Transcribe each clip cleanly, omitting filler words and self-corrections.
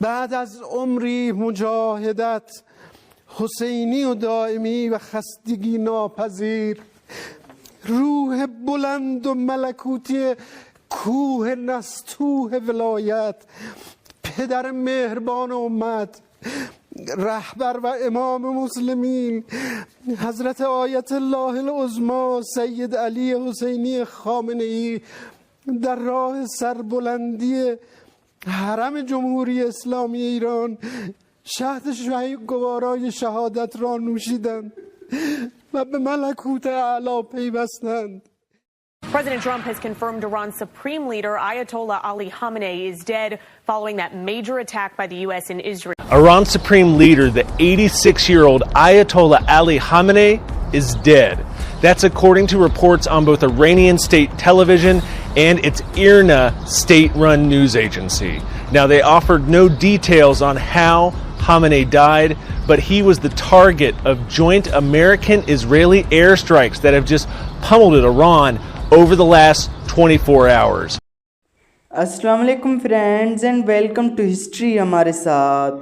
بعد از عمری مجاهدت حسینی و دائمی و خستگی ناپذیر، روح بلند و ملکوتی کوه نستوه ولایت، پدر مهربان امت، رهبر و امام مسلمین حضرت آیت الله العظمی سید علی حسینی خامنه‌ای در راه سربلندی حرم جمهوری اسلامی ایران شهد گوارای شهادت را نوشیدند و به ملکوت اعلی پیوستند. President Trump has confirmed Iran's supreme leader, Ayatollah Ali Khamenei, is dead following that major attack by the U.S. in Israel. Iran's supreme leader, the 86-year-old Ayatollah Ali Khamenei, is dead. That's according to reports on both Iranian state television and its IRNA state-run news agency. Now, they offered no details on how Khamenei died, but he was the target of joint American-Israeli airstrikes that have just pummeled at Iran over the last 24 hours. السلام علیکم friends and welcome to history ہمارے ساتھ.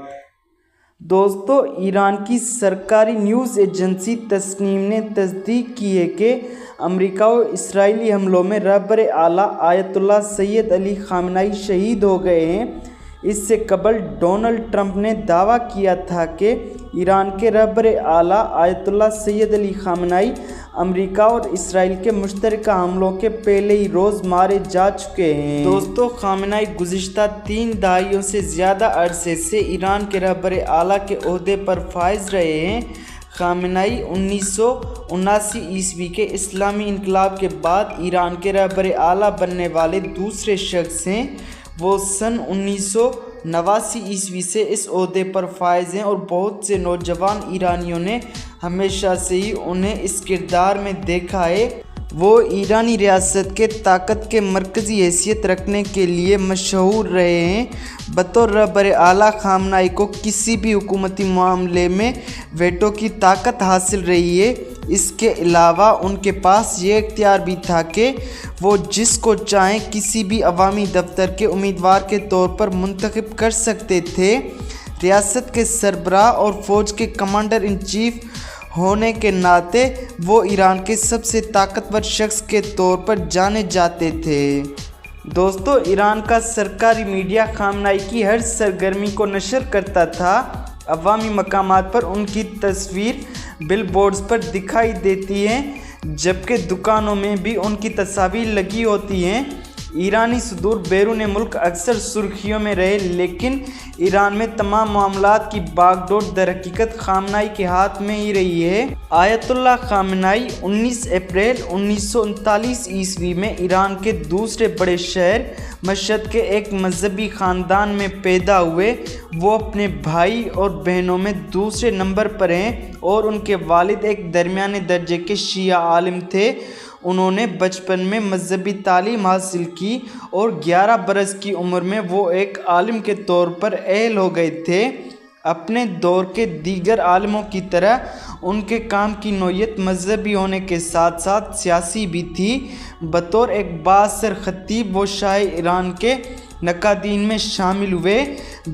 دوستو، ایران کی سرکاری news agency Tasnim نے تصدیق کی ہے کہ امریکہ و اسرائیلی حملوں میں رہبر اعلیٰ آیت اللہ سید علی خامنہئی شہید ہو گئے ہیں. اس سے قبل ڈونلڈ ٹرمپ نے دعویٰ کیا تھا کہ ایران کے رہبر اعلیٰ آیت اللہ سید علی خامنہئی امریکہ اور اسرائیل کے مشترکہ حملوں کے پہلے ہی روز مارے جا چکے ہیں. دوستو، خامنہئی گزشتہ 3 دہائیوں سے زیادہ عرصے سے ایران کے رہبر اعلیٰ کے عہدے پر فائز رہے ہیں. خامنہئی 1979 عیسوی کے اسلامی انقلاب کے بعد ایران کے رہبر اعلیٰ بننے والے دوسرے شخص ہیں. وہ سن 1989 عیسوی سے اس عہدے پر فائز ہیں اور بہت سے نوجوان ایرانیوں نے ہمیشہ سے ہی انہیں اس کردار میں دیکھا ہے. وہ ایرانی ریاست کے طاقت کے مرکزی حیثیت رکھنے کے لیے مشہور رہے ہیں. بطور رہبر اعلیٰ خامنہئی کو کسی بھی حکومتی معاملے میں ویٹو کی طاقت حاصل رہی ہے. اس کے علاوہ ان کے پاس یہ اختیار بھی تھا کہ وہ جس کو چاہیں کسی بھی عوامی دفتر کے امیدوار کے طور پر منتخب کر سکتے تھے. ریاست کے سربراہ اور فوج کے کمانڈر ان چیف ہونے کے ناطے وہ ایران کے سب سے طاقتور شخص کے طور پر جانے جاتے تھے. دوستو، ایران کا سرکاری میڈیا خامنہئی کی ہر سرگرمی کو نشر کرتا تھا. عوامی مقامات پر ان کی تصویر بل بورڈز پر دکھائی دیتی ہے، جبکہ دکانوں میں بھی ان کی تصاویر لگی ہوتی ہیں. ایرانی صدور بیرون ملک اکثر سرخیوں میں رہے، لیکن ایران میں تمام معاملات کی باغ ڈور در حقیقت خامنہئی کے ہاتھ میں ہی رہی ہے. آیت اللہ خامنہئی 19 اپریل 1939 عیسوی میں ایران کے دوسرے بڑے شہر مشہد کے ایک مذہبی خاندان میں پیدا ہوئے. وہ اپنے بھائی اور بہنوں میں دوسرے نمبر پر ہیں اور ان کے والد ایک درمیانے درجے کے شیعہ عالم تھے. انہوں نے بچپن میں مذہبی تعلیم حاصل کی اور 11 برس کی عمر میں وہ ایک عالم کے طور پر اہل ہو گئے تھے. اپنے دور کے دیگر عالموں کی طرح ان کے کام کی نوعیت مذہبی ہونے کے ساتھ ساتھ سیاسی بھی تھی. بطور ایک بااثر خطیب وہ شاہ ایران کے نقادین میں شامل ہوئے.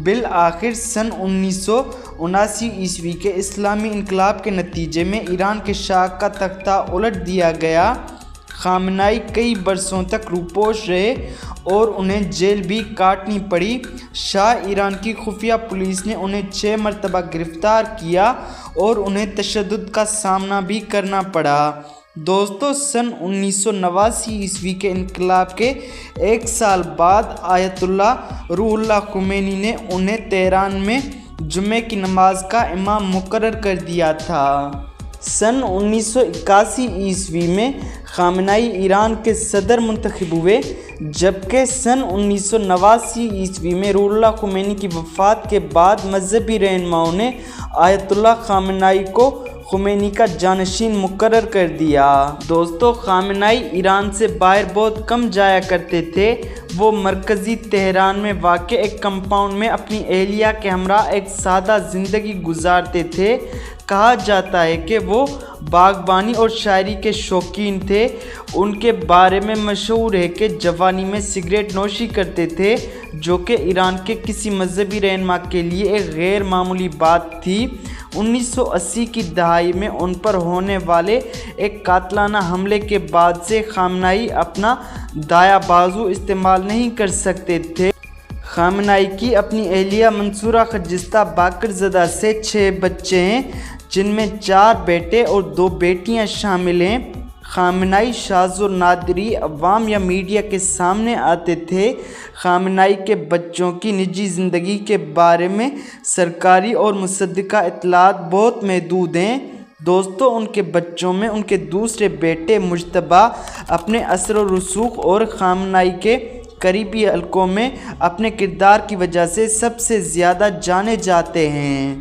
بالآخر سن 1979 عیسوی کے اسلامی انقلاب کے نتیجے میں ایران کے شاہ کا تختہ الٹ دیا گیا. خامنہئی کئی برسوں تک روپوش رہے اور انہیں جیل بھی کاٹنی پڑی. شاہ ایران کی خفیہ پولیس نے انہیں 6 مرتبہ گرفتار کیا اور انہیں تشدد کا سامنا بھی کرنا پڑا. دوستو، سن 1989 عیسوی کے انقلاب کے 1 سال بعد آیت اللہ روح اللہ خمینی نے انہیں تہران میں جمعے کی نماز کا امام مقرر کر دیا تھا. سن 1981 عیسوی میں خامنہئی ایران کے صدر منتخب ہوئے، جبکہ سن 1989 عیسوی میں روح اللہ خمینی کی وفات کے بعد مذہبی رہنماؤں نے آیت اللہ خامنہئی کو خمینی کا جانشین مقرر کر دیا. دوستو، خامنہئی ایران سے باہر بہت کم جایا کرتے تھے. وہ مرکزی تہران میں واقع ایک کمپاؤنڈ میں اپنی اہلیہ کے ہمراہ ایک سادہ زندگی گزارتے تھے. کہا جاتا ہے کہ وہ باغبانی اور شاعری کے شوقین تھے۔ ان کے بارے میں مشہور ہے کہ جوانی میں سگریٹ نوشی کرتے تھے، جو کہ ایران کے کسی مذہبی رہنما کے لیے ایک غیر معمولی بات تھی۔ 1980 کی دہائی میں ان پر ہونے والے ایک قاتلانہ حملے کے بعد سے خامنائی اپنا دایاں بازو استعمال نہیں کر سکتے تھے۔ خامنائی کی اپنی اہلیہ منصورہ خجستہ باقرزادہ سے 6 بچے ہیں، جن میں 4 بیٹے اور 2 بیٹیاں شامل ہیں۔ خامنائی شاذ و نادری عوام یا میڈیا کے سامنے آتے تھے۔ خامنائی کے بچوں کی نجی زندگی کے بارے میں سرکاری اور مصدقہ اطلاعات بہت محدود ہیں۔ دوستو، ان کے بچوں میں ان کے دوسرے بیٹے مجتبیٰ اپنے اثر و رسوخ اور خامنائی کے قریبی حلقوں میں اپنے کردار کی وجہ سے سب سے زیادہ جانے جاتے ہیں۔